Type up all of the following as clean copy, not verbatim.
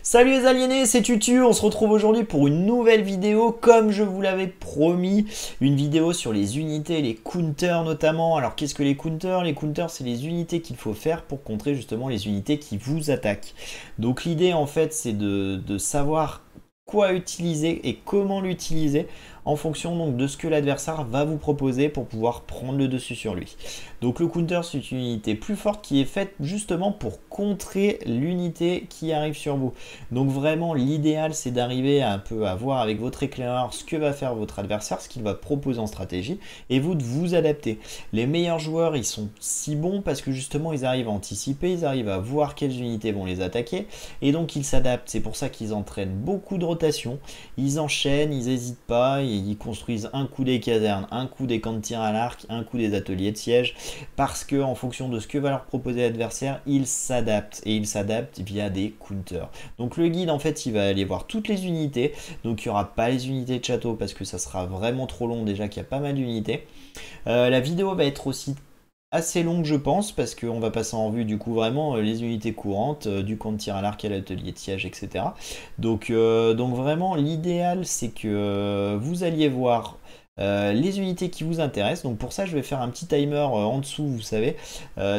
Salut les aliénés, c'est Tutu, on se retrouve aujourd'hui pour une nouvelle vidéo comme je vous l'avais promis, une vidéo sur les unités, les counters notamment. Alors qu'est-ce que les counters? Les counters c'est les unités qu'il faut faire pour contrer justement les unités qui vous attaquent. Donc l'idée en fait c'est de savoir quoi utiliser et comment l'utiliser en fonction donc de ce que l'adversaire va vous proposer pour pouvoir prendre le dessus sur lui. Donc le counter c'est une unité plus forte qui est faite justement pour contrer l'unité qui arrive sur vous. Donc vraiment l'idéal c'est d'arriver à un peu à voir avec votre éclaireur ce que va faire votre adversaire, ce qu'il va proposer en stratégie et vous de vous adapter. Les meilleurs joueurs ils sont si bons parce que justement ils arrivent à anticiper, ils arrivent à voir quelles unités vont les attaquer et donc ils s'adaptent. C'est pour ça qu'ils entraînent beaucoup de rotation, ils enchaînent, ils n'hésitent pas, ils construisent un coup des casernes, un coup des camps de tir à l'arc, un coup des ateliers de siège, parce que en fonction de ce que va leur proposer l'adversaire, ils s'adaptent et ils s'adaptent via des counters. Donc le guide en fait il va aller voir toutes les unités, donc il n'y aura pas les unités de château parce que ça sera vraiment trop long déjà qu'il y a pas mal d'unités. La vidéo va être aussi assez longue je pense parce qu'on va passer en revue du coup vraiment les unités courantes du camp de tir à l'arc à l'atelier de siège etc. Donc vraiment l'idéal c'est que vous alliez voir les unités qui vous intéressent. Donc pour ça je vais faire un petit timer en dessous vous savez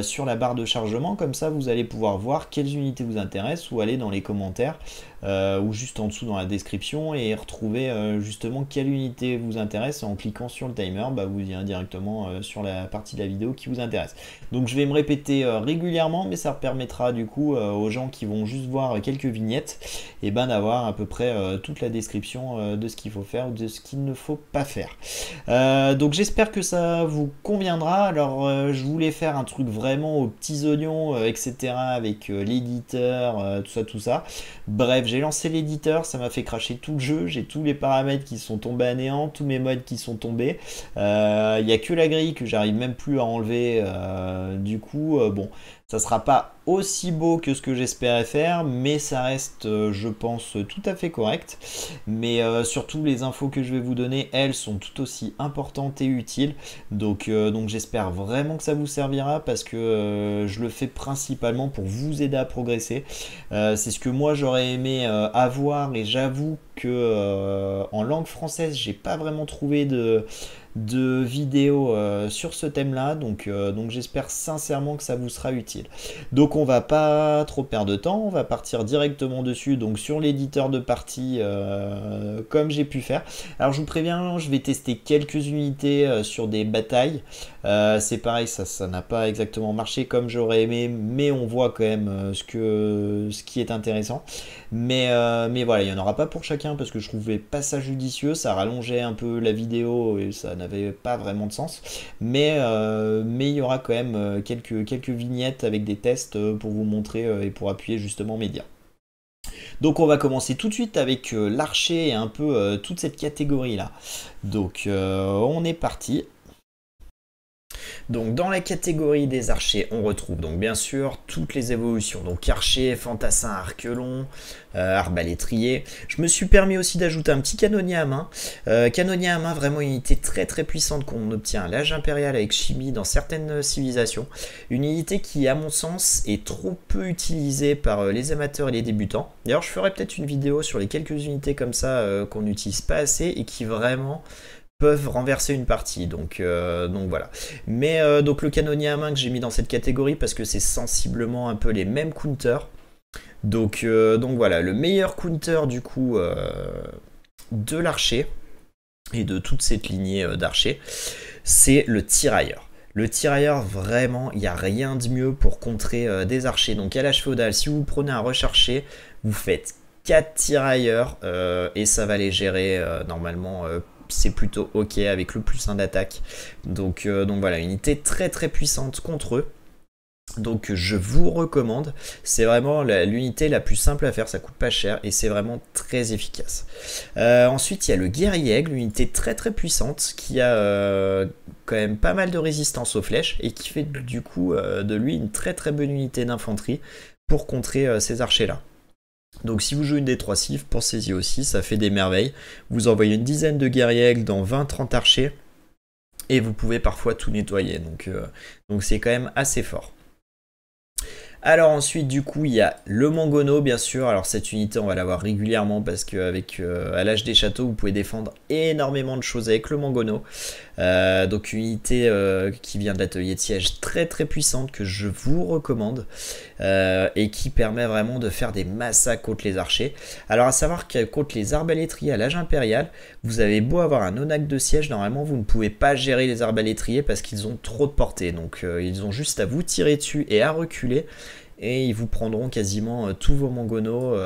sur la barre de chargement, comme ça vous allez pouvoir voir quelles unités vous intéressent ou aller dans les commentaires ou juste en dessous dans la description et retrouver justement quelle unité vous intéresse. En cliquant sur le timer vous irez directement sur la partie de la vidéo qui vous intéresse. Donc je vais me répéter régulièrement, mais ça permettra du coup aux gens qui vont juste voir quelques vignettes et d'avoir à peu près toute la description de ce qu'il faut faire ou de ce qu'il ne faut pas faire. Donc j'espère que ça vous conviendra. Alors je voulais faire un truc vraiment aux petits oignons etc avec l'éditeur tout ça. Bref, j'ai lancé l'éditeur, ça m'a fait cracher tout le jeu, j'ai tous les paramètres qui sont tombés à néant, tous mes modes qui sont tombés. Il n'y a que la grille que j'arrive même plus à enlever. Du coup bon, ça sera pas aussi beau que ce que j'espérais faire, mais ça reste je pense tout à fait correct. Mais surtout les infos que je vais vous donner, elles sont tout aussi importantes et utiles. Donc j'espère vraiment que ça vous servira parce que je le fais principalement pour vous aider à progresser. C'est ce que moi j'aurais aimé avoir, et j'avoue que en langue française j'ai pas vraiment trouvé de vidéos sur ce thème là, donc j'espère sincèrement que ça vous sera utile. Donc on va pas trop perdre de temps, on va partir directement dessus, donc sur l'éditeur de partie comme j'ai pu faire. Alors je vous préviens, je vais tester quelques unités sur des batailles. C'est pareil, ça n'a pas exactement marché comme j'aurais aimé, mais on voit quand même ce qui est intéressant. Mais voilà, il n'y en aura pas pour chacun parce que je trouvais pas ça judicieux, ça rallongeait un peu la vidéo et ça n'avait pas vraiment de sens. Mais il y aura quand même quelques vignettes avec des tests pour vous montrer et pour appuyer justement mes dires. Donc on va commencer tout de suite avec l'archer et un peu toute cette catégorie là. Donc on est parti. Donc dans la catégorie des archers, on retrouve donc bien sûr toutes les évolutions. Donc archer, fantassin, arquelon, arbalétrier. Je me suis permis aussi d'ajouter un petit canonnier à main. Canonnier à main, vraiment une unité très très puissante qu'on obtient à l'âge impérial avec chimie dans certaines civilisations. Une unité qui à mon sens est trop peu utilisée par les amateurs et les débutants. D'ailleurs je ferai peut-être une vidéo sur les quelques unités comme ça qu'on n'utilise pas assez et qui vraiment peuvent renverser une partie, donc voilà. Mais donc le canonnier à main que j'ai mis dans cette catégorie parce que c'est sensiblement un peu les mêmes counters. Donc voilà, le meilleur counter du coup de l'archer et de toute cette lignée d'archer, c'est le tirailleur. Le tirailleur, vraiment, il n'y a rien de mieux pour contrer des archers. Donc à l'âge féodal, si vous prenez un recherché, vous faites 4 tirailleurs et ça va les gérer normalement. C'est plutôt ok avec le +1 d'attaque. Donc voilà, une unité très très puissante contre eux. Donc je vous recommande, c'est vraiment l'unité la plus simple à faire, ça coûte pas cher et c'est vraiment très efficace. Ensuite il y a le guerrier aigle, une unité très très puissante qui a quand même pas mal de résistance aux flèches et qui fait du coup de lui une très très bonne unité d'infanterie pour contrer ces archers là. Donc si vous jouez une des 3 cifs, pensez-y aussi, ça fait des merveilles. Vous envoyez une dizaine de guerriers aigles dans 20-30 archers et vous pouvez parfois tout nettoyer, donc c'est quand même assez fort. Alors ensuite du coup il y a le Mangono bien sûr. Alors cette unité on va l'avoir régulièrement parce qu'avec à l'âge des châteaux vous pouvez défendre énormément de choses avec le Mangono. Donc une unité qui vient de l'atelier de siège très très puissante que je vous recommande et qui permet vraiment de faire des massacres contre les archers. Alors à savoir que contre les arbalétriers à l'âge impérial, vous avez beau avoir un onac de siège, normalement vous ne pouvez pas gérer les arbalétriers parce qu'ils ont trop de portée. Donc ils ont juste à vous tirer dessus et à reculer. Et ils vous prendront quasiment tous vos Mangono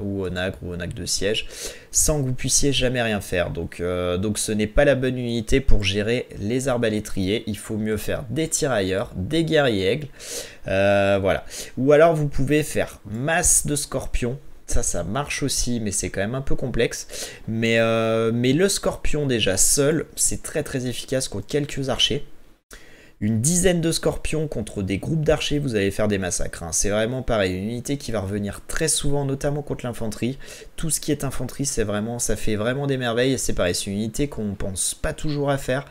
ou onac de siège sans que vous puissiez jamais rien faire. Donc ce n'est pas la bonne unité pour gérer les arbalétriers. Il faut mieux faire des tirailleurs, des guerriers aigles. Voilà. Ou alors vous pouvez faire masse de scorpions. Ça marche aussi, mais c'est quand même un peu complexe. Mais le scorpion déjà seul, c'est très très efficace contre quelques archers. Une dizaine de scorpions contre des groupes d'archers, vous allez faire des massacres. Hein. C'est vraiment pareil, une unité qui va revenir très souvent, notamment contre l'infanterie. Tout ce qui est infanterie, ça fait vraiment des merveilles. Et c'est pareil, c'est une unité qu'on ne pense pas toujours à faire.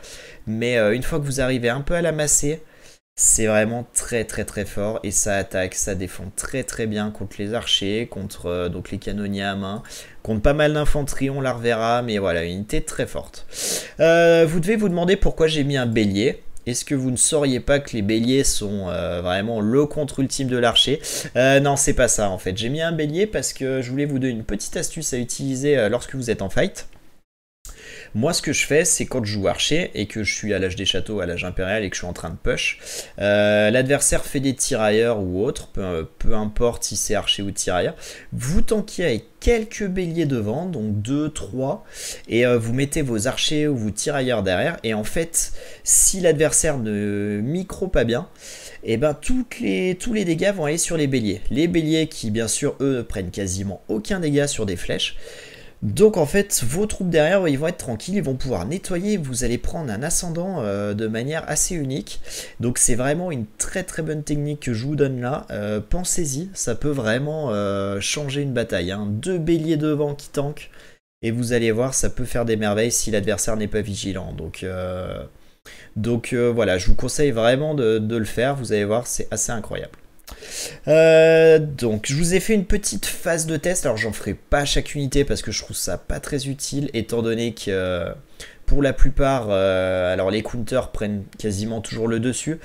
Mais une fois que vous arrivez un peu à la masser, c'est vraiment très très très fort. Et ça attaque, ça défend très très bien contre les archers, contre donc les canonniers à main. Contre pas mal d'infanterie, on la reverra. Mais voilà, une unité très forte. Vous devez vous demander pourquoi j'ai mis un bélier. Est-ce que vous ne sauriez pas que les béliers sont vraiment le contre ultime de l'archer? Non, c'est pas ça en fait. J'ai mis un bélier parce que je voulais vous donner une petite astuce à utiliser lorsque vous êtes en fight. Moi, ce que je fais, c'est quand je joue archer et que je suis à l'âge des châteaux, à l'âge impérial et que je suis en train de push, l'adversaire fait des tirailleurs ou autre, peu importe si c'est archer ou tirailleur, vous tankiez avec quelques béliers devant, donc 2, 3, et vous mettez vos archers ou vos tirailleurs derrière, et en fait, si l'adversaire ne micro pas bien, et ben tous les dégâts vont aller sur les béliers. Les béliers qui, bien sûr, eux, ne prennent quasiment aucun dégât sur des flèches. Donc en fait, vos troupes derrière, ils vont être tranquilles, ils vont pouvoir nettoyer, vous allez prendre un ascendant de manière assez unique. Donc c'est vraiment une très très bonne technique que je vous donne là. Pensez-y, ça peut vraiment changer une bataille. Hein. 2 béliers devant qui tankent, et vous allez voir, ça peut faire des merveilles si l'adversaire n'est pas vigilant. Donc voilà, je vous conseille vraiment de le faire, vous allez voir, c'est assez incroyable. Donc je vous ai fait une petite phase de test. Alors j'en ferai pas à chaque unité parce que je trouve ça pas très utile, étant donné que pour la plupart alors les counters prennent quasiment toujours le dessus,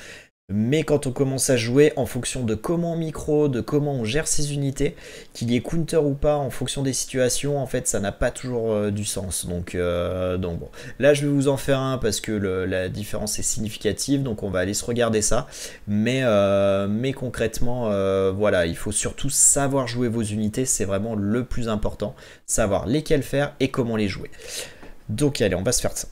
mais quand on commence à jouer en fonction de comment on micro, de comment on gère ses unités, qu'il y ait counter ou pas en fonction des situations, en fait ça n'a pas toujours du sens. Donc bon, là je vais vous en faire un parce que la différence est significative, donc on va aller se regarder ça. Mais concrètement, voilà, il faut surtout savoir jouer vos unités, c'est vraiment le plus important, savoir lesquelles faire et comment les jouer. Donc allez, on va se faire ça.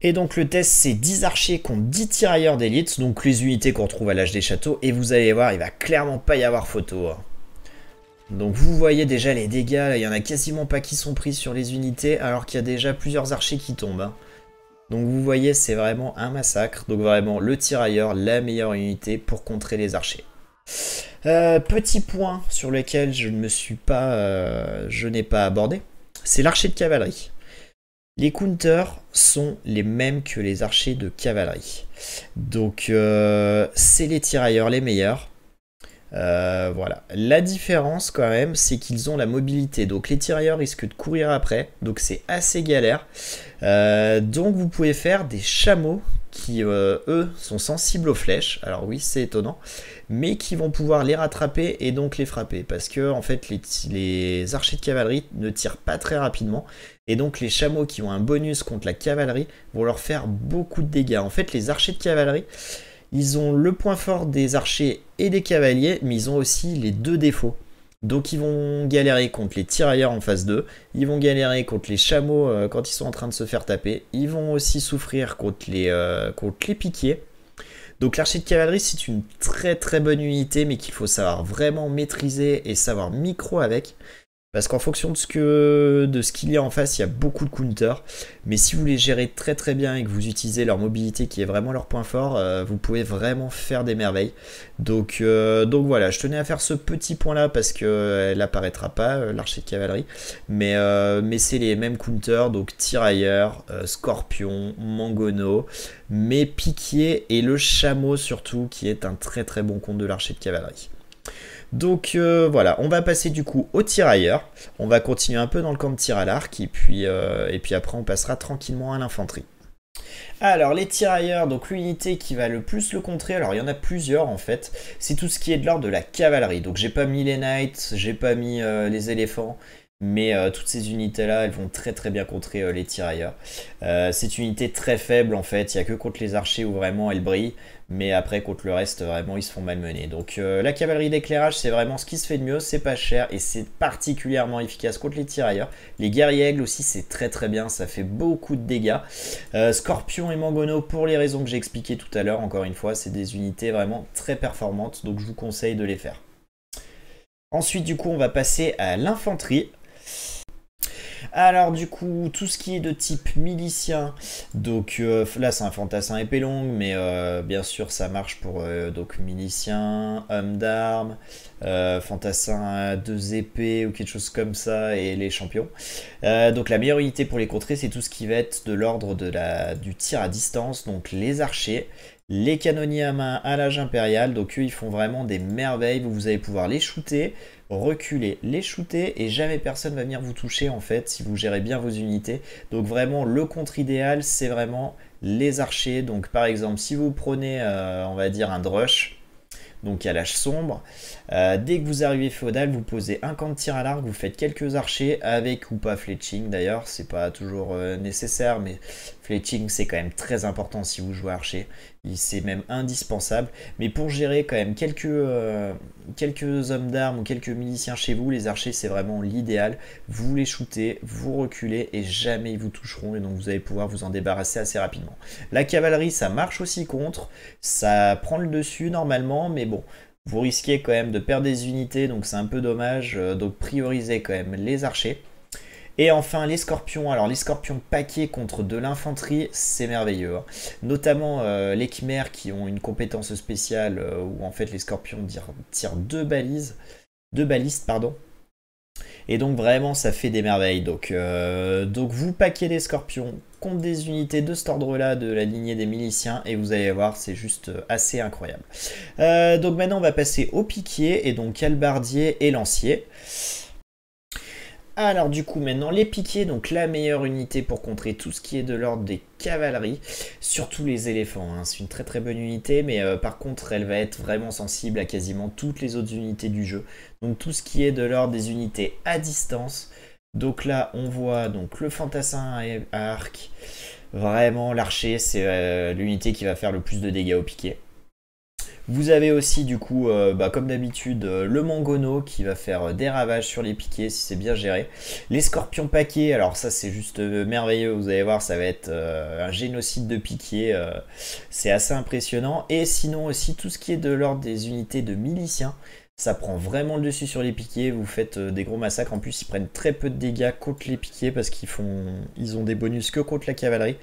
Et donc le test c'est 10 archers contre 10 tirailleurs d'élite, donc les unités qu'on retrouve à l'âge des châteaux, et vous allez voir, il va clairement pas y avoir photo. Hein. Donc vous voyez déjà les dégâts, là, il y en a quasiment pas qui sont pris sur les unités, alors qu'il y a déjà plusieurs archers qui tombent. Hein. Donc vous voyez, c'est vraiment un massacre, donc vraiment le tirailleur, la meilleure unité pour contrer les archers. Petit point sur lequel je n'ai pas abordé, c'est l'archer de cavalerie. Les counters sont les mêmes que les archers de cavalerie. Donc c'est les tirailleurs les meilleurs. Voilà. La différence quand même, c'est qu'ils ont la mobilité. Donc les tirailleurs risquent de courir après. Donc c'est assez galère. Donc vous pouvez faire des chameaux qui, eux, sont sensibles aux flèches. Alors oui, c'est étonnant. Mais qui vont pouvoir les rattraper et donc les frapper. Parce que, en fait, les archers de cavalerie ne tirent pas très rapidement. Et donc les chameaux qui ont un bonus contre la cavalerie vont leur faire beaucoup de dégâts. En fait, les archers de cavalerie, ils ont le point fort des archers et des cavaliers, mais ils ont aussi les deux défauts. Donc ils vont galérer contre les tirailleurs en phase 2, ils vont galérer contre les chameaux quand ils sont en train de se faire taper, ils vont aussi souffrir contre les piquiers. Donc l'archer de cavalerie c'est une très très bonne unité, mais qu'il faut savoir vraiment maîtriser et savoir micro avec. Parce qu'en fonction de ce qu'il y a en face, il y a beaucoup de counters. Mais si vous les gérez très très bien et que vous utilisez leur mobilité qui est vraiment leur point fort, vous pouvez vraiment faire des merveilles. Donc voilà, je tenais à faire ce petit point là parce qu'elle n'apparaîtra pas, l'archer de cavalerie. Mais c'est les mêmes counters, donc tirailleur, scorpion, mangono, mais piquier et le chameau surtout qui est un très très bon compte de l'archer de cavalerie. Donc voilà, on va passer du coup au tirailleur. On va continuer un peu dans le camp de tir à l'arc et puis après on passera tranquillement à l'infanterie. Alors les tirailleurs, donc l'unité qui va le plus le contrer, alors il y en a plusieurs en fait, c'est tout ce qui est de l'ordre de la cavalerie. Donc j'ai pas mis les knights, j'ai pas mis les éléphants, mais toutes ces unités là elles vont très très bien contrer les tirailleurs. C'est une unité très faible en fait, il n'y a que contre les archers où vraiment elle brille, mais après contre le reste vraiment ils se font malmener. Donc la cavalerie d'éclairage c'est vraiment ce qui se fait de mieux, c'est pas cher et c'est particulièrement efficace contre les tirailleurs. Les guerriers aigles aussi c'est très très bien, ça fait beaucoup de dégâts. Scorpion et Mangono pour les raisons que j'ai expliquées tout à l'heure, encore une fois c'est des unités vraiment très performantes, donc je vous conseille de les faire. Ensuite du coup on va passer à l'infanterie. Alors du coup, tout ce qui est de type milicien, donc là c'est un fantassin épée longue, mais bien sûr ça marche pour donc milicien, homme d'armes, fantassin à 2 épées ou quelque chose comme ça, et les champions. Donc la meilleure unité pour les contrer, c'est tout ce qui va être de l'ordre du tir à distance, donc les archers, les canonniers à main à l'âge impérial, donc eux ils font vraiment des merveilles, vous allez pouvoir les shooter, reculer, les shooter et jamais personne va venir vous toucher en fait si vous gérez bien vos unités. Donc vraiment le contre idéal c'est vraiment les archers. Donc par exemple si vous prenez on va dire un drush, donc à l'âge sombre, dès que vous arrivez féodal vous posez un camp de tir à l'arc, vous faites quelques archers avec ou pas fletching d'ailleurs, c'est pas toujours nécessaire mais fletching c'est quand même très important si vous jouez archer, c'est même indispensable, mais pour gérer quand même quelques hommes d'armes ou quelques miliciens chez vous, les archers c'est vraiment l'idéal, vous les shootez, vous reculez et jamais ils vous toucheront et donc vous allez pouvoir vous en débarrasser assez rapidement. La cavalerie ça marche aussi contre, ça prend le dessus normalement, mais bon, vous risquez quand même de perdre des unités donc c'est un peu dommage, donc priorisez quand même les archers. Et enfin les scorpions, alors les scorpions paquets contre de l'infanterie c'est merveilleux, hein. Notamment les khmers qui ont une compétence spéciale où en fait les scorpions tirent deux balistes pardon. Et donc vraiment ça fait des merveilles, donc vous paquez les scorpions contre des unités de cet ordre là de la lignée des miliciens et vous allez voir c'est juste assez incroyable. Donc maintenant on va passer au piquier et donc halbardier et lancier. Alors du coup maintenant les piquiers, donc la meilleure unité pour contrer tout ce qui est de l'ordre des cavaleries, surtout les éléphants, hein. C'est une très très bonne unité mais par contre elle va être vraiment sensible à quasiment toutes les autres unités du jeu. Donc tout ce qui est de l'ordre des unités à distance, donc là on voit donc le fantassin à arc, vraiment l'archer c'est l'unité qui va faire le plus de dégâts au piqué. Vous avez aussi du coup, comme d'habitude, le mangono qui va faire des ravages sur les piquets si c'est bien géré. Les scorpions paquets, alors ça c'est juste merveilleux, vous allez voir ça va être un génocide de piquets, c'est assez impressionnant. Et sinon aussi tout ce qui est de l'ordre des unités de miliciens, ça prend vraiment le dessus sur les piquets, vous faites des gros massacres. En plus ils prennent très peu de dégâts contre les piquets parce ils ont des bonus que contre la cavalerie.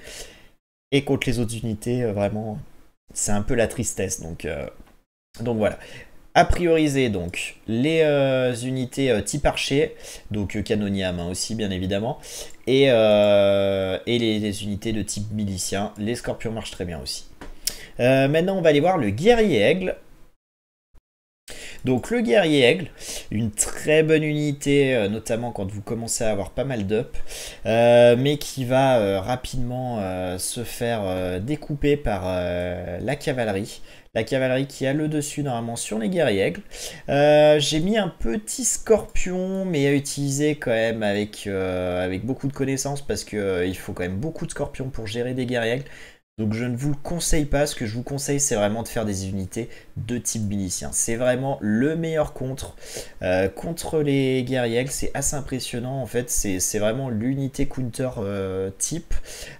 Et contre les autres unités, vraiment... c'est un peu la tristesse, donc voilà. À prioriser donc les unités type archer, donc canonnier à main aussi bien évidemment, et les unités de type milicien. Les scorpions marchent très bien aussi. Maintenant on va aller voir le guerrier aigle. Donc le guerrier aigle, une très bonne unité, notamment quand vous commencez à avoir pas mal d'up, mais qui va rapidement se faire découper par la cavalerie. La cavalerie qui a le dessus normalement sur les guerriers aigles. J'ai mis un petit scorpion, mais à utiliser quand même avec beaucoup de connaissances, parce qu'il faut quand même beaucoup de scorpions pour gérer des guerriers aigles. Donc je ne vous le conseille pas, ce que je vous conseille c'est vraiment de faire des unités de type milicien. C'est vraiment le meilleur contre les guerriers, c'est assez impressionnant en fait, c'est vraiment l'unité counter type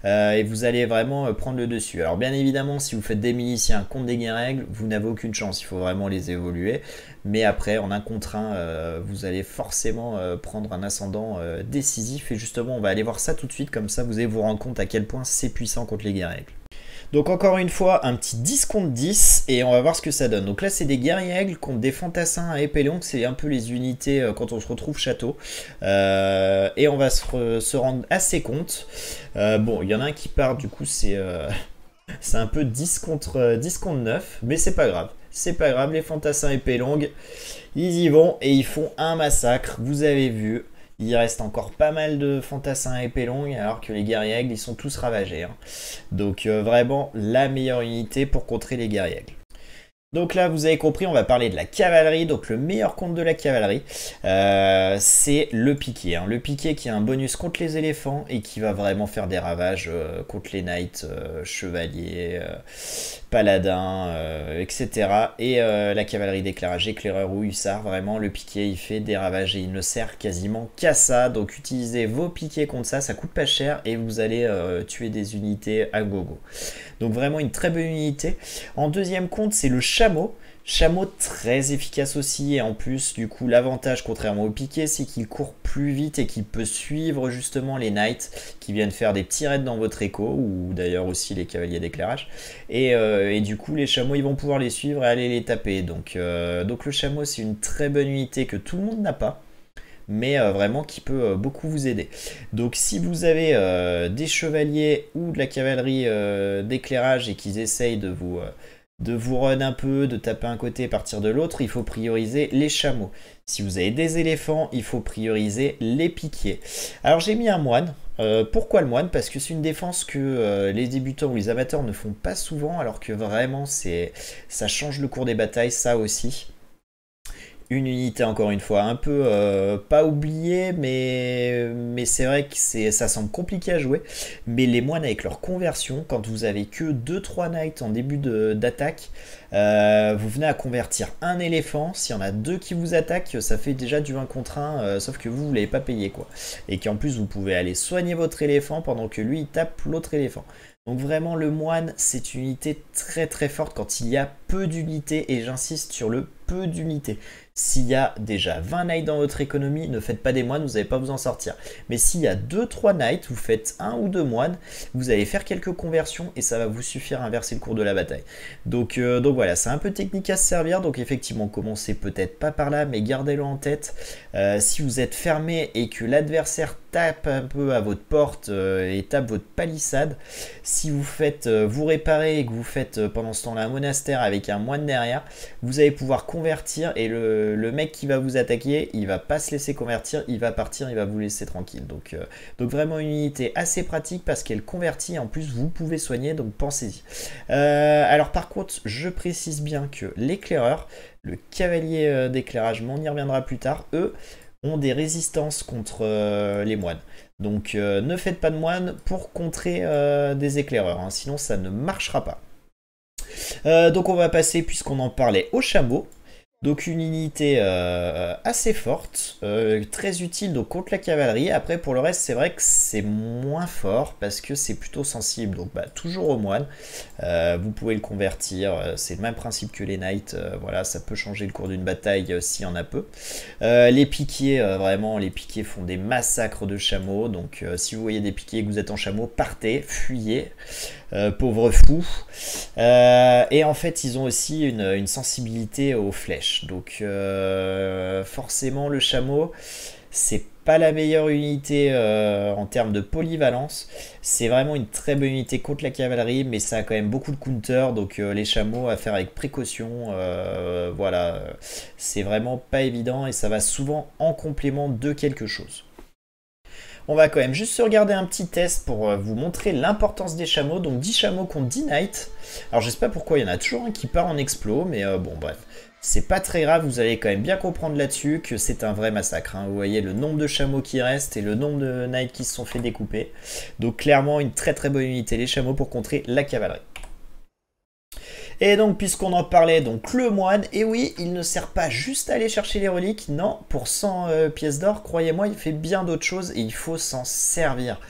et vous allez vraiment prendre le dessus. Alors bien évidemment si vous faites des miliciens contre des guerriers, vous n'avez aucune chance, il faut vraiment les évoluer. mais après en un contre un, vous allez forcément prendre un ascendant décisif, et justement on va aller voir ça tout de suite, comme ça vous allez vous rendre compte à quel point c'est puissant contre les guerriers aigles. Donc encore une fois, un petit 10 contre 10, et on va voir ce que ça donne. Donc là c'est des guerriers aigles contre des fantassins à épée longue, c'est un peu les unités quand on se retrouve château. Et on va se rendre assez compte. Bon, il y en a un qui part, du coup c'est un peu 10 contre 9, mais c'est pas grave. C'est pas grave, les fantassins épée longue, ils y vont et ils font un massacre, vous avez vu. Il reste encore pas mal de fantassins à épée longue, alors que les guerriers aigles, ils sont tous ravagés. Hein. Donc vraiment la meilleure unité pour contrer les guerriers aigles. Donc là, vous avez compris, on va parler de la cavalerie. Donc le meilleur contre de la cavalerie, c'est le piqué. Hein. Le piqué qui a un bonus contre les éléphants et qui va vraiment faire des ravages contre les knights, chevaliers, paladins, etc. Et la cavalerie d'éclairage, éclaireur ou hussard, vraiment le piqué il fait des ravages et il ne sert quasiment qu'à ça. Donc utilisez vos piquets contre ça, ça coûte pas cher et vous allez tuer des unités à gogo. Donc vraiment une très bonne unité. En deuxième compte, c'est le chameau. Chameau très efficace aussi, et en plus du coup l'avantage contrairement au piqué, c'est qu'il court plus vite et qu'il peut suivre justement les knights qui viennent faire des petits raids dans votre écho, ou d'ailleurs aussi les cavaliers d'éclairage, et du coup les chameaux ils vont pouvoir les suivre et aller les taper. Donc le chameau c'est une très bonne unité que tout le monde n'a pas, mais vraiment qui peut beaucoup vous aider. Donc si vous avez des chevaliers ou de la cavalerie d'éclairage et qu'ils essayent de vous run un peu, de taper un côté et partir de l'autre, il faut prioriser les chameaux. Si vous avez des éléphants, il faut prioriser les piquiers. Alors j'ai mis un moine. Pourquoi le moine? Parce que c'est une défense que les débutants ou les amateurs ne font pas souvent, alors que vraiment ça change le cours des batailles, ça aussi. Une unité encore une fois un peu pas oubliée, mais c'est vrai que ça semble compliqué à jouer, mais les moines avec leur conversion, quand vous avez que 2-3 knights en début d'attaque, vous venez à convertir un éléphant. S'il y en a deux qui vous attaquent, ça fait déjà du 1 contre 1, sauf que vous l'avez pas payé quoi, et qu'en plus vous pouvez aller soigner votre éléphant pendant que lui il tape l'autre éléphant. Donc vraiment le moine c'est une unité très très forte quand il y a peu d'unités, et j'insiste sur le peu d'unités. S'il y a déjà 20 knights dans votre économie, ne faites pas des moines, vous n'allez pas vous en sortir. Mais s'il y a 2-3 knights, vous faites 1 ou 2 moines, vous allez faire quelques conversions et ça va vous suffire à inverser le cours de la bataille. Donc voilà, c'est un peu technique à se servir, donc effectivement commencez peut-être pas par là, mais gardez-le en tête. Si vous êtes fermé et que l'adversaire tape un peu à votre porte et tape votre palissade, si vous faites vous réparer et que vous faites pendant ce temps-là un monastère avec un moine derrière, vous allez pouvoir convertir, et le mec qui va vous attaquer, il va pas se laisser convertir, il va partir, il va vous laisser tranquille. Donc vraiment une unité assez pratique parce qu'elle convertit, en plus vous pouvez soigner, donc pensez-y. Alors par contre, je précise bien que l'éclaireur, le cavalier d'éclairage, mais on y reviendra plus tard, eux ont des résistances contre les moines. Donc ne faites pas de moines pour contrer des éclaireurs, hein, sinon ça ne marchera pas. Donc on va passer, puisqu'on en parlait, au chameau. Donc une unité assez forte, très utile donc contre la cavalerie. Après pour le reste c'est vrai que c'est moins fort parce que c'est plutôt sensible. Donc toujours au moine, vous pouvez le convertir, c'est le même principe que les knights, voilà, ça peut changer le cours d'une bataille s'il y en a peu. Les piquiers, vraiment les piquiers font des massacres de chameaux. Donc si vous voyez des piquiers et que vous êtes en chameau, partez, fuyez. Pauvres fous. Et en fait ils ont aussi une sensibilité aux flèches, donc forcément le chameau c'est pas la meilleure unité en termes de polyvalence. C'est vraiment une très bonne unité contre la cavalerie, mais ça a quand même beaucoup de counter, donc les chameaux à faire avec précaution. Voilà, c'est vraiment pas évident et ça va souvent en complément de quelque chose. On va quand même juste se regarder un petit test pour vous montrer l'importance des chameaux. Donc 10 chameaux contre 10 knights. Alors je sais pas pourquoi il y en a toujours un qui part en explos, mais bon bref. C'est pas très grave, vous allez quand même bien comprendre là-dessus que c'est un vrai massacre. Hein. Vous voyez le nombre de chameaux qui restent et le nombre de knights qui se sont fait découper. Donc clairement une très très bonne unité les chameaux pour contrer la cavalerie. Et donc puisqu'on en parlait, donc le moine, et oui, il ne sert pas juste à aller chercher les reliques, non, pour 100 pièces d'or, croyez-moi, il fait bien d'autres choses et il faut s'en servir.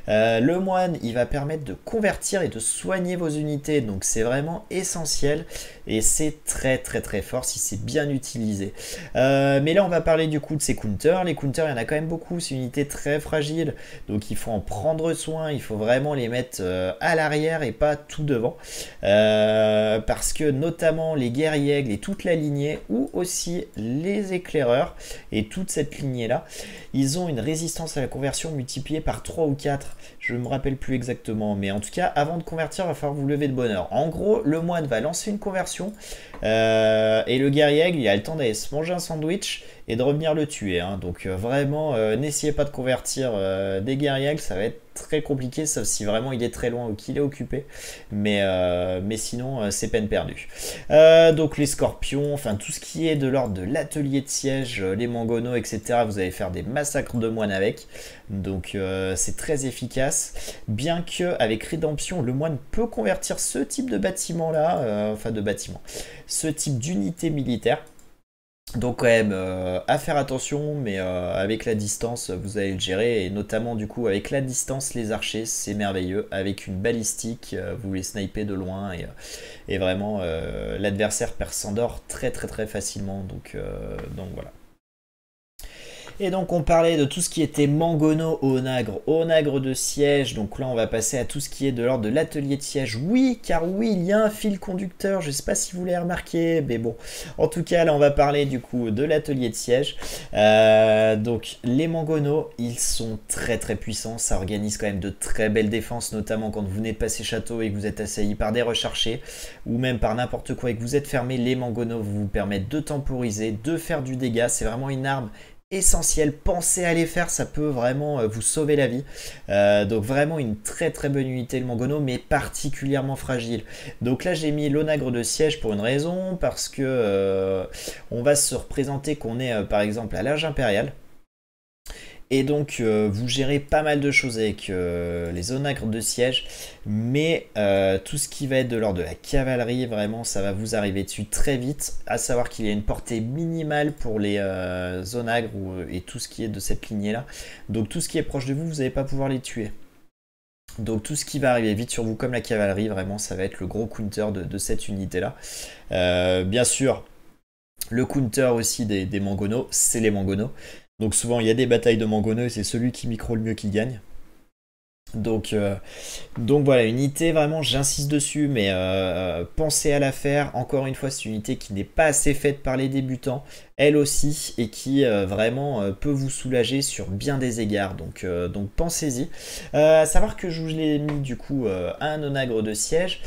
Le moine, il va permettre de convertir et de soigner vos unités, donc c'est vraiment essentiel. et c'est très très très fort si c'est bien utilisé. Mais là on va parler du coup de ces counters. Les counters, il y en a quand même beaucoup, c'est une unité très fragile, donc il faut en prendre soin, il faut vraiment les mettre à l'arrière et pas tout devant, parce que notamment les guerriers aigles et toute la lignée, ou aussi les éclaireurs et toute cette lignée là, ils ont une résistance à la conversion multipliée par 3 ou 4, je ne me rappelle plus exactement, mais en tout cas avant de convertir il va falloir vous lever de bonne heure. En gros le moine va lancer une conversion et le guerrier aigle il a le temps d'aller se manger un sandwich et de revenir le tuer, hein. Donc vraiment n'essayez pas de convertir des guerriers aigles, ça va être très compliqué sauf si vraiment il est très loin ou qu'il est occupé, mais sinon c'est peine perdue. Donc les scorpions, enfin tout ce qui est de l'ordre de l'atelier de siège, les mangonos etc, vous allez faire des massacres de moines avec, donc c'est très efficace, bien que avec rédemption le moine peut convertir ce type de bâtiment là, enfin de bâtiment, ce type d'unité militaire. Donc quand même à faire attention, mais avec la distance vous allez le gérer, et notamment du coup avec la distance les archers c'est merveilleux, avec une balistique vous les snipez de loin et vraiment l'adversaire perd s'endort très très très facilement, donc voilà. Et donc on parlait de tout ce qui était mangono onagre de siège, donc là on va passer à tout ce qui est de l'ordre de l'atelier de siège. Oui, car oui, il y a un fil conducteur, je ne sais pas si vous l'avez remarqué, mais bon, en tout cas là on va parler du coup de l'atelier de siège. Donc les mangonos, ils sont très très puissants, ça organise quand même de très belles défenses, notamment quand vous venez de passer château et que vous êtes assailli par des recherchés, ou même par n'importe quoi et que vous êtes fermé, les mangonos vous permettent de temporiser, de faire du dégât, c'est vraiment une arme essentiel, pensez à les faire, ça peut vraiment vous sauver la vie. Donc vraiment une très très bonne unité le mangono, mais particulièrement fragile. Donc là j'ai mis l'onagre de siège pour une raison, parce que on va se représenter qu'on est par exemple à l'âge impérial. Et donc vous gérez pas mal de choses avec les onagres de siège, mais tout ce qui va être de l'ordre de la cavalerie, vraiment ça va vous arriver dessus très vite, à savoir qu'il y a une portée minimale pour les onagres et tout ce qui est de cette lignée là, donc tout ce qui est proche de vous, vous n'allez pas pouvoir les tuer. Donc tout ce qui va arriver vite sur vous comme la cavalerie, vraiment ça va être le gros counter de cette unité là. Bien sûr, le counter aussi des mangonos, c'est les mangonos. Donc souvent il y a des batailles de mangonos et c'est celui qui micro le mieux qui gagne. Donc voilà, une unité vraiment, j'insiste dessus, mais pensez à la faire. Encore une fois, c'est une unité qui n'est pas assez faite par les débutants, elle aussi, et qui vraiment peut vous soulager sur bien des égards. Donc pensez-y. À savoir que je vous l'ai mis du coup un onagre de siège,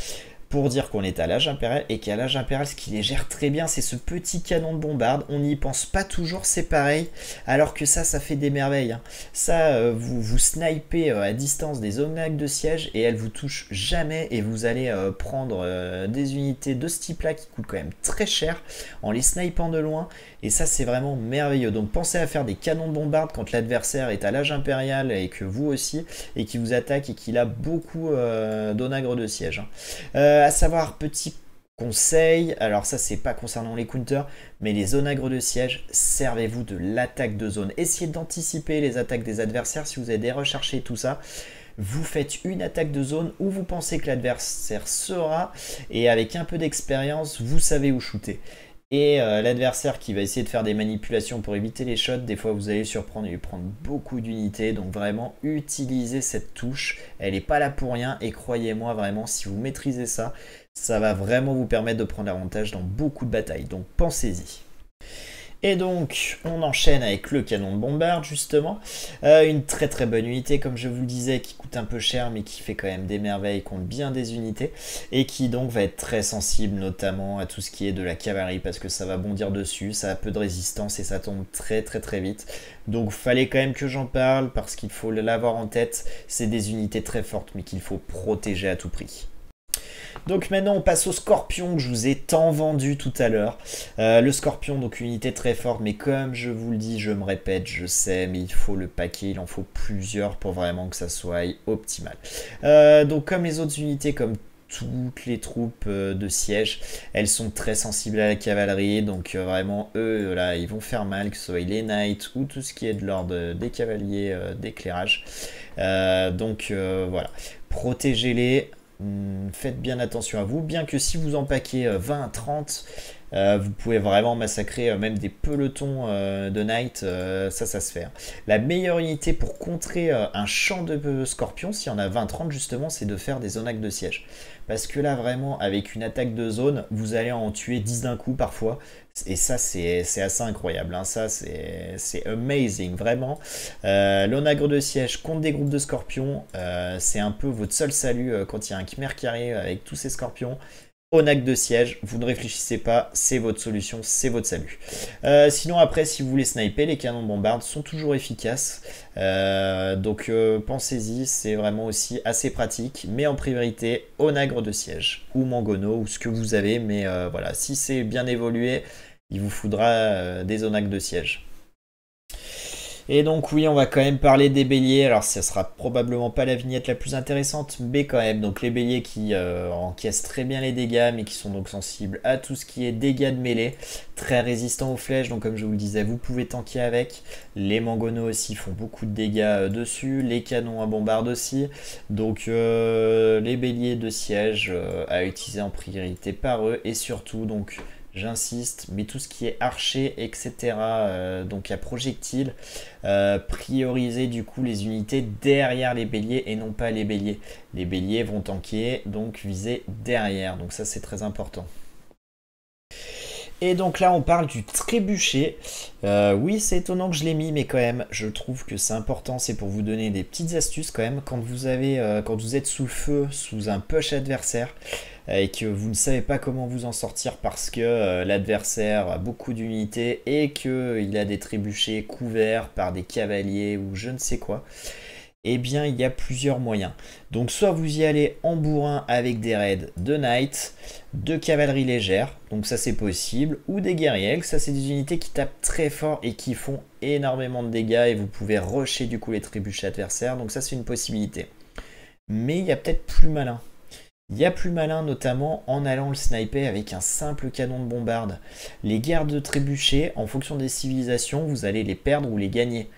pour dire qu'on est à l'âge impérial, et qu'à l'âge impérial ce qui les gère très bien c'est ce petit canon de bombarde. On n'y pense pas toujours, c'est pareil, alors que ça fait des merveilles, hein. Ça vous snipez à distance des onagres de siège et elles vous touchent jamais, et vous allez prendre des unités de ce type là qui coûtent quand même très cher en les snipant de loin, et ça c'est vraiment merveilleux. Donc pensez à faire des canons de bombarde quand l'adversaire est à l'âge impérial et que vous aussi, et qui vous attaque et qu'il a beaucoup d'onagres de siège, hein. À savoir, petit conseil, alors ça c'est pas concernant les counters, mais les onagres de siège, servez-vous de l'attaque de zone. Essayez d'anticiper les attaques des adversaires si vous avez des recherchés, tout ça. Vous faites une attaque de zone où vous pensez que l'adversaire sera, et avec un peu d'expérience, vous savez où shooter. Et l'adversaire qui va essayer de faire des manipulations pour éviter les shots, des fois vous allez surprendre et lui prendre beaucoup d'unités. Donc vraiment utilisez cette touche, elle n'est pas là pour rien, et croyez-moi vraiment, si vous maîtrisez ça, ça va vraiment vous permettre de prendre l'avantage dans beaucoup de batailles. Donc pensez-y. Et donc on enchaîne avec le canon de bombarde justement, une très très bonne unité comme je vous le disais, qui coûte un peu cher mais qui fait quand même des merveilles, compte bien des unités, et qui donc va être très sensible notamment à tout ce qui est de la cavalerie, parce que ça va bondir dessus, ça a peu de résistance et ça tombe très très très vite. Donc fallait quand même que j'en parle, parce qu'il faut l'avoir en tête, c'est des unités très fortes mais qu'il faut protéger à tout prix. Donc maintenant on passe au scorpion que je vous ai tant vendu tout à l'heure. Le scorpion, donc une unité très forte, mais comme je vous le dis, je me répète, je sais, mais il faut le paquet, il en faut plusieurs pour vraiment que ça soit optimal. Donc comme les autres unités, comme toutes les troupes de siège, elles sont très sensibles à la cavalerie, donc vraiment eux là ils vont faire mal, que ce soit les knights ou tout ce qui est de l'ordre des cavaliers d'éclairage. Donc voilà, protégez-les. faites bien attention à vous, bien que si vous en paquez 20, 30, vous pouvez vraiment massacrer même des pelotons de Knight, ça se fait. Hein. La meilleure unité pour contrer un champ de scorpions, s'il y en a 20-30 justement, c'est de faire des zonacs de siège. Parce que là vraiment, avec une attaque de zone, vous allez en tuer 10 d'un coup parfois. Et ça, c'est assez incroyable. Hein. Ça, c'est amazing, vraiment. L'onagre de siège contre des groupes de scorpions, c'est un peu votre seul salut quand il y a un chimère qui arrive avec tous ces scorpions. Onagre de siège, vous ne réfléchissez pas, c'est votre solution, c'est votre salut. Sinon après, si vous voulez sniper, les canons de bombarde sont toujours efficaces. Donc pensez-y, c'est vraiment aussi assez pratique. Mais en priorité, onagre de siège ou mangono ou ce que vous avez. Mais voilà, si c'est bien évolué, il vous faudra des onagres de siège. Et donc oui, on va quand même parler des béliers. Alors ça sera probablement pas la vignette la plus intéressante, mais quand même. Donc les béliers qui encaissent très bien les dégâts, mais qui sont donc sensibles à tout ce qui est dégâts de mêlée. Très résistants aux flèches, donc comme je vous le disais, vous pouvez tanker avec. Les mangonos aussi font beaucoup de dégâts dessus. Les canons à bombarde aussi. Donc les béliers de siège à utiliser en priorité par eux. Et surtout donc... J'insiste, mais tout ce qui est archer, etc., donc à projectiles, priorisez du coup les unités derrière les béliers et non pas les béliers. Les béliers vont tanker, donc viser derrière, donc ça c'est très important. Et donc là on parle du trébuchet. Oui, c'est étonnant que je l'ai mis, mais quand même je trouve que c'est important. C'est pour vous donner des petites astuces quand même quand vous êtes sous le feu, sous un push adversaire et que vous ne savez pas comment vous en sortir parce que l'adversaire a beaucoup d'unités et qu'il a des trébuchets couverts par des cavaliers ou je ne sais quoi. Eh bien, il y a plusieurs moyens. Donc, soit vous y allez en bourrin avec des raids de Knight, de cavalerie légère, donc ça c'est possible, ou des guerriers, ça c'est des unités qui tapent très fort et qui font énormément de dégâts et vous pouvez rusher du coup les trébuchets adversaires, donc ça c'est une possibilité. Mais il y a peut-être plus malin. Il y a plus malin notamment en allant le sniper avec un simple canon de bombarde. Les guerres de trébuchets, en fonction des civilisations, vous allez les perdre ou les gagner.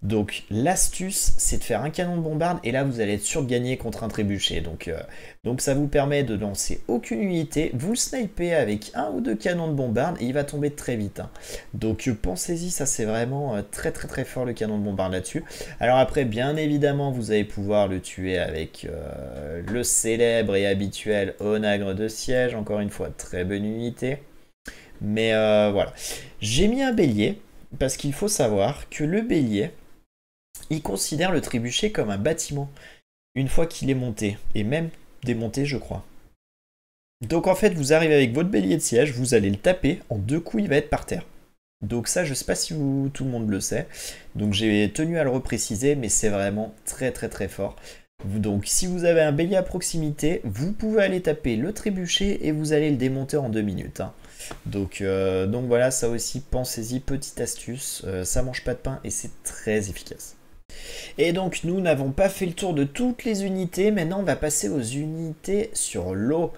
Donc l'astuce c'est de faire un canon de bombarde et là vous allez être sûr de gagner contre un trébuchet. Donc ça vous permet de lancer aucune unité, vous le snipez avec un ou deux canons de bombarde et il va tomber très vite. Hein. Donc pensez-y, ça c'est vraiment très très très fort le canon de bombarde là-dessus. Alors après bien évidemment vous allez pouvoir le tuer avec le célèbre et habituel onagre de siège, encore une fois très bonne unité. Mais voilà, j'ai mis un bélier parce qu'il faut savoir que le bélier il considère le trébuchet comme un bâtiment, une fois qu'il est monté, et même démonté je crois. Donc en fait vous arrivez avec votre bélier de siège, vous allez le taper, en 2 coups il va être par terre. Donc ça je sais pas si tout le monde le sait, donc j'ai tenu à le repréciser, mais c'est vraiment très très très fort. Donc si vous avez un bélier à proximité, vous pouvez aller taper le trébuchet et vous allez le démonter en 2 minutes. Hein. Donc voilà, ça aussi pensez-y, petite astuce, ça mange pas de pain et c'est très efficace. Et donc nous n'avons pas fait le tour de toutes les unités, maintenant on va passer aux unités sur l'eau.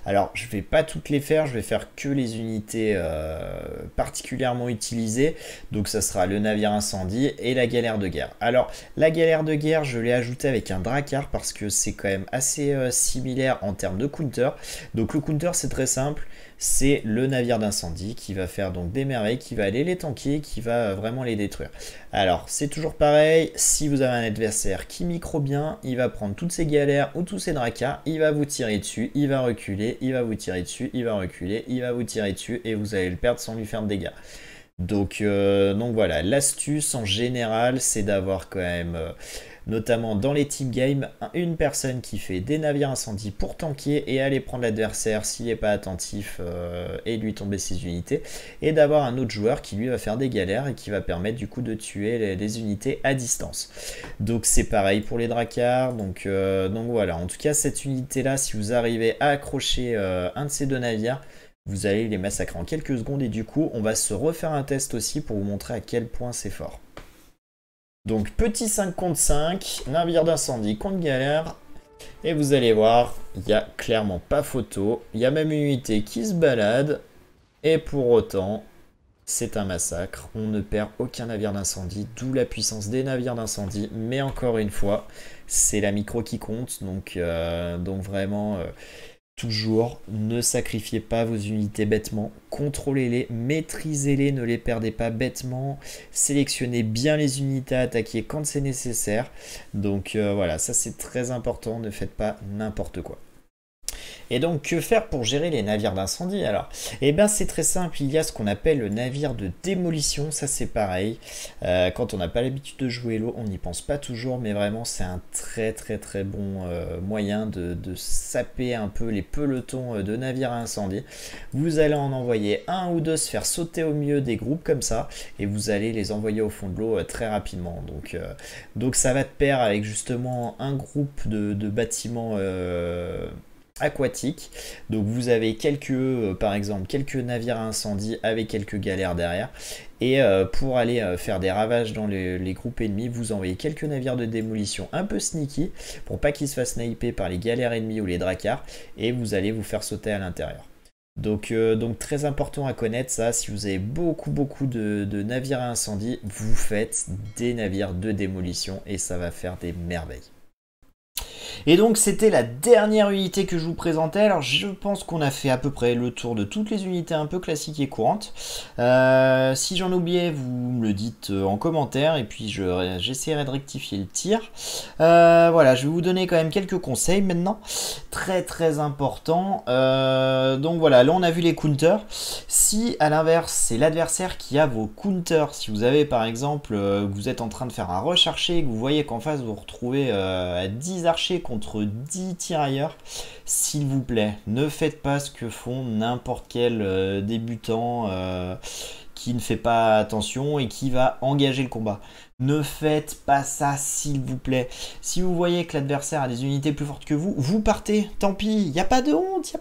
Alors je vais pas toutes les faire, je vais faire que les unités particulièrement utilisées. Donc ça sera le navire incendie et la galère de guerre. Alors la galère de guerre je l'ai ajouté avec un drakkar parce que c'est quand même assez similaire en termes de counter. Donc le counter c'est très simple. C'est le navire d'incendie qui va faire donc des merveilles, qui va aller les tanker, qui va vraiment les détruire. Alors c'est toujours pareil, si vous avez un adversaire qui micro bien, il va prendre toutes ses galères ou tous ses drakkars, il va vous tirer dessus, il va reculer, il va vous tirer dessus, il va reculer, il va vous tirer dessus et vous allez le perdre sans lui faire de dégâts. Donc voilà, l'astuce en général c'est d'avoir quand même... notamment dans les team games, une personne qui fait des navires incendies pour tanker et aller prendre l'adversaire s'il n'est pas attentif et lui tomber ses unités, et d'avoir un autre joueur qui lui va faire des galères et qui va permettre du coup de tuer les unités à distance. Donc c'est pareil pour les drakkars, donc voilà, en tout cas cette unité là, si vous arrivez à accrocher un de ces deux navires, vous allez les massacrer en quelques secondes et du coup on va se refaire un test aussi pour vous montrer à quel point c'est fort. Donc petit 5 contre 5, navire d'incendie contre galère, et vous allez voir, il n'y a clairement pas photo, il y a même une unité qui se balade, et pour autant, c'est un massacre. On ne perd aucun navire d'incendie, d'où la puissance des navires d'incendie. Mais encore une fois, c'est la micro qui compte. Donc vraiment, toujours, ne sacrifiez pas vos unités bêtement. Contrôlez-les, maîtrisez-les, ne les perdez pas bêtement. Sélectionnez bien les unités à attaquer quand c'est nécessaire. Donc voilà, ça c'est très important. Ne faites pas n'importe quoi. Et donc, que faire pour gérer les navires d'incendie alors? Eh bien, c'est très simple, il y a ce qu'on appelle le navire de démolition, ça c'est pareil. Quand on n'a pas l'habitude de jouer l'eau, on n'y pense pas toujours, mais vraiment c'est un très bon moyen de saper un peu les pelotons de navires à incendie. Vous allez en envoyer un ou deux se faire sauter au milieu des groupes comme ça, et vous allez les envoyer au fond de l'eau très rapidement. Donc ça va de pair avec justement un groupe de bâtiments aquatique. Donc vous avez par exemple quelques navires à incendie avec quelques galères derrière. Et pour aller faire des ravages dans les groupes ennemis, vous envoyez quelques navires de démolition un peu sneaky pour pas qu'ils se fassent sniper par les galères ennemies ou les dracars. Et vous allez vous faire sauter à l'intérieur. Donc très important à connaître ça, si vous avez beaucoup de navires à incendie, vous faites des navires de démolition et ça va faire des merveilles. Et donc c'était la dernière unité que je vous présentais. Alors je pense qu'on a fait à peu près le tour de toutes les unités un peu classiques et courantes. Si j'en oubliais, vous me le dites en commentaire et puis j'essaierai de rectifier le tir. Voilà, je vais vous donner quand même quelques conseils maintenant. Très important. Donc voilà, là on a vu les counters. Si à l'inverse c'est l'adversaire qui a vos counters, si vous avez par exemple, vous êtes en train de faire un rush archer et que vous voyez qu'en face vous vous retrouvez à 10 archers contre 10 tirailleurs, s'il vous plaît, ne faites pas ce que font n'importe quel débutant qui ne fait pas attention et qui va engager le combat. Ne faites pas ça, s'il vous plaît. Si vous voyez que l'adversaire a des unités plus fortes que vous, vous partez, tant pis. Il n'y a pas de honte,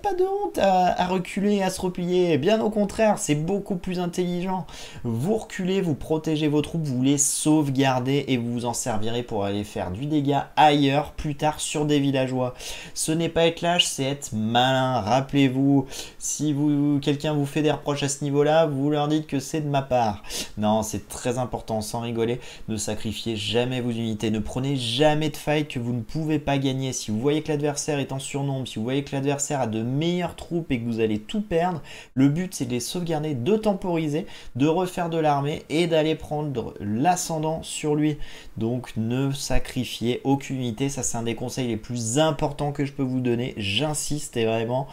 à reculer, à se replier. Bien au contraire, c'est beaucoup plus intelligent. Vous reculez, vous protégez vos troupes, vous les sauvegardez et vous vous en servirez pour aller faire du dégât ailleurs, plus tard, sur des villageois. Ce n'est pas être lâche, c'est être malin. Rappelez-vous, si quelqu'un vous fait des reproches à ce niveau-là, vous leur dites que c'est de ma part. Non, c'est très important, sans rigoler. Ne sacrifiez jamais vos unités, ne prenez jamais de fight que vous ne pouvez pas gagner. Si vous voyez que l'adversaire est en surnombre, si vous voyez que l'adversaire a de meilleures troupes et que vous allez tout perdre, le but c'est de les sauvegarder, de temporiser, de refaire de l'armée et d'aller prendre l'ascendant sur lui. Donc ne sacrifiez aucune unité, ça c'est un des conseils les plus importants que je peux vous donner, j'insiste et vraiment...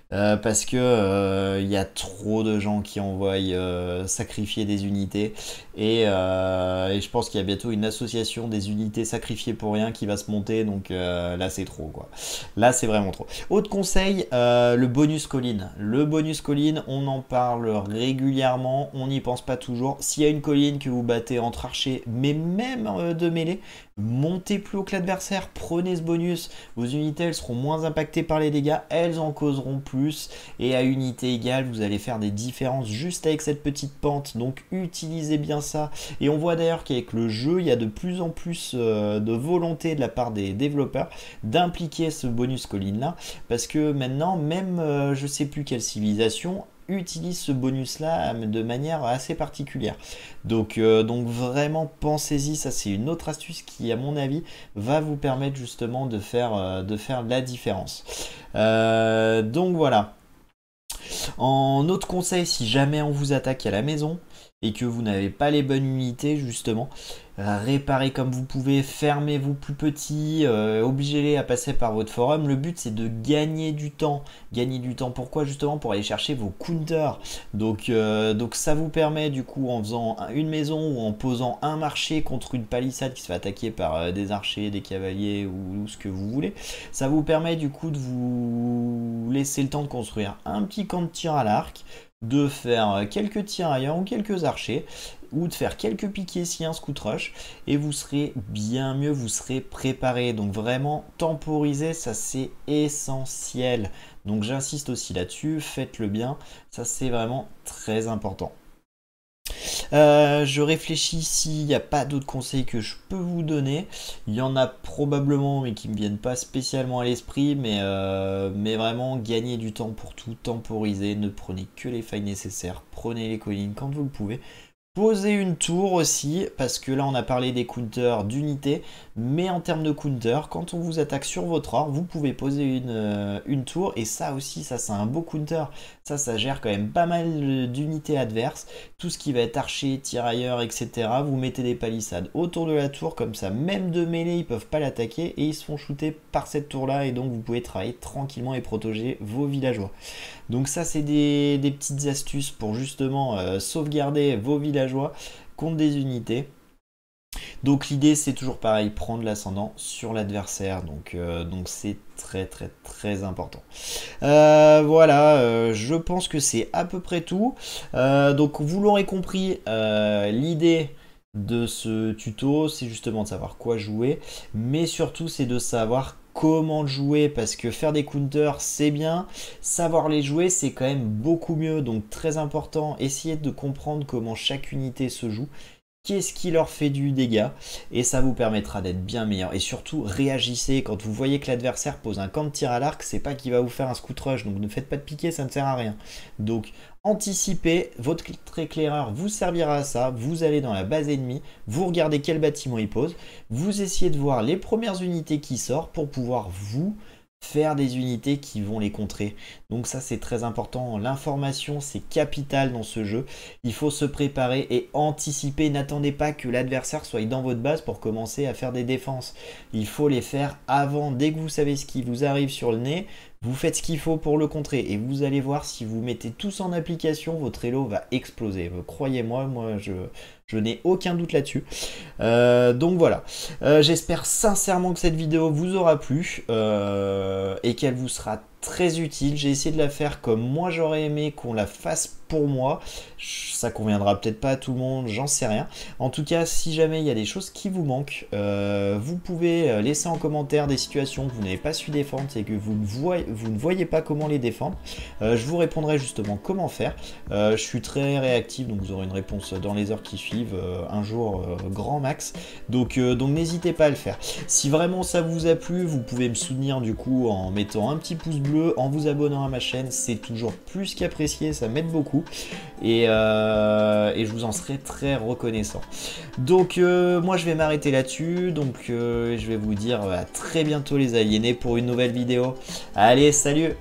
parce que y a trop de gens qui envoient sacrifier des unités et je pense qu'il y a bientôt une association des unités sacrifiées pour rien qui va se monter, donc là c'est trop quoi. Là c'est vraiment trop. Autre conseil, le bonus colline. Le bonus colline, on en parle régulièrement, on n'y pense pas toujours. S'il y a une colline que vous battez entre archers, mais même de mêlée, montez plus haut que l'adversaire, prenez ce bonus, vos unités elles seront moins impactées par les dégâts, elles en causeront plus et à unité égale vous allez faire des différences juste avec cette petite pente, donc utilisez bien ça. Et on voit d'ailleurs qu'avec le jeu il y a de plus en plus de volonté de la part des développeurs d'impliquer ce bonus colline là, parce que maintenant même je sais plus quelle civilisation utilise ce bonus là de manière assez particulière, donc vraiment pensez-y, ça c'est une autre astuce qui à mon avis va vous permettre justement de faire la différence. Donc voilà. En autre conseil, si jamais on vous attaque à la maison et que vous n'avez pas les bonnes unités justement, réparez comme vous pouvez, fermez-vous plus petit, obligez-les à passer par votre forum. Le but c'est de gagner du temps. Gagner du temps, pourquoi? Justement pour aller chercher vos counters. Donc ça vous permet du coup, en faisant une maison ou en posant un marché contre une palissade qui se fait attaquer par des archers, des cavaliers ou ce que vous voulez, ça vous permet du coup de vous laisser le temps de construire un petit camp de tir à l'arc, de faire quelques tirailleurs ou quelques archers, ou de faire quelques piquets si un scout rush, et vous serez bien mieux, vous serez préparé. Donc vraiment temporiser, ça c'est essentiel, donc j'insiste aussi là-dessus, faites-le bien, ça c'est vraiment très important. Je réfléchis s'il n'y a pas d'autres conseils que je peux vous donner. Il y en a probablement, mais qui me viennent pas spécialement à l'esprit. Mais vraiment, gagnez du temps pour tout, temporiser. Ne prenez que les failles nécessaires. Prenez les collines quand vous le pouvez. Posez une tour aussi, parce que là on a parlé des counters d'unité, mais en termes de counter, quand on vous attaque sur votre or, vous pouvez poser une tour, et ça aussi, ça c'est un beau counter. Ça gère quand même pas mal d'unités adverses. Tout ce qui va être archer, tirailleur, etc. Vous mettez des palissades autour de la tour, comme ça, même de mêlée, ils peuvent pas l'attaquer, et ils se font shooter par cette tour-là, et donc vous pouvez travailler tranquillement et protéger vos villageois. Donc ça, c'est des petites astuces pour justement sauvegarder vos villageois contre des unités. Donc l'idée, c'est toujours pareil, prendre l'ascendant sur l'adversaire. Donc c'est très important. Voilà, je pense que c'est à peu près tout. Donc vous l'aurez compris, l'idée de ce tuto, c'est justement de savoir quoi jouer, mais surtout c'est de savoir comment jouer, parce que faire des counters c'est bien, savoir les jouer c'est quand même beaucoup mieux. Donc très important, essayez de comprendre comment chaque unité se joue, qu'est-ce qui leur fait du dégât, et ça vous permettra d'être bien meilleur. Et surtout, réagissez quand vous voyez que l'adversaire pose un camp de tir à l'arc, c'est pas qu'il va vous faire un scout rush, donc ne faites pas de piqué, ça ne sert à rien. Donc anticipez, votre éclaireur vous servira à ça. Vous allez dans la base ennemie, vous regardez quel bâtiment il pose, vous essayez de voir les premières unités qui sortent pour pouvoir vous faire des unités qui vont les contrer. Donc ça c'est très important, l'information c'est capital dans ce jeu. Il faut se préparer et anticiper, n'attendez pas que l'adversaire soit dans votre base pour commencer à faire des défenses. Il faut les faire avant, dès que vous savez ce qui vous arrive sur le nez, vous faites ce qu'il faut pour le contrer et vous allez voir, si vous mettez tous en application, votre elo va exploser. Croyez-moi, moi je n'ai aucun doute là-dessus. Donc voilà, j'espère sincèrement que cette vidéo vous aura plu et qu'elle vous sera très utile. J'ai essayé de la faire comme moi j'aurais aimé qu'on la fasse pour moi. Ça conviendra peut-être pas à tout le monde, j'en sais rien. En tout cas, si jamais il y a des choses qui vous manquent, vous pouvez laisser en commentaire des situations que vous n'avez pas su défendre et que vous ne voyez pas comment les défendre. Je vous répondrai justement comment faire. Je suis très réactif, donc vous aurez une réponse dans les heures qui suivent, un jour grand max. Donc n'hésitez pas à le faire. Si vraiment ça vous a plu, vous pouvez me soutenir du coup en mettant un petit pouce bleu, en vous abonnant à ma chaîne, c'est toujours plus qu'apprécié, ça m'aide beaucoup et je vous en serai très reconnaissant. Donc moi je vais m'arrêter là-dessus, donc je vais vous dire à très bientôt les aliénés pour une nouvelle vidéo. Allez, salut!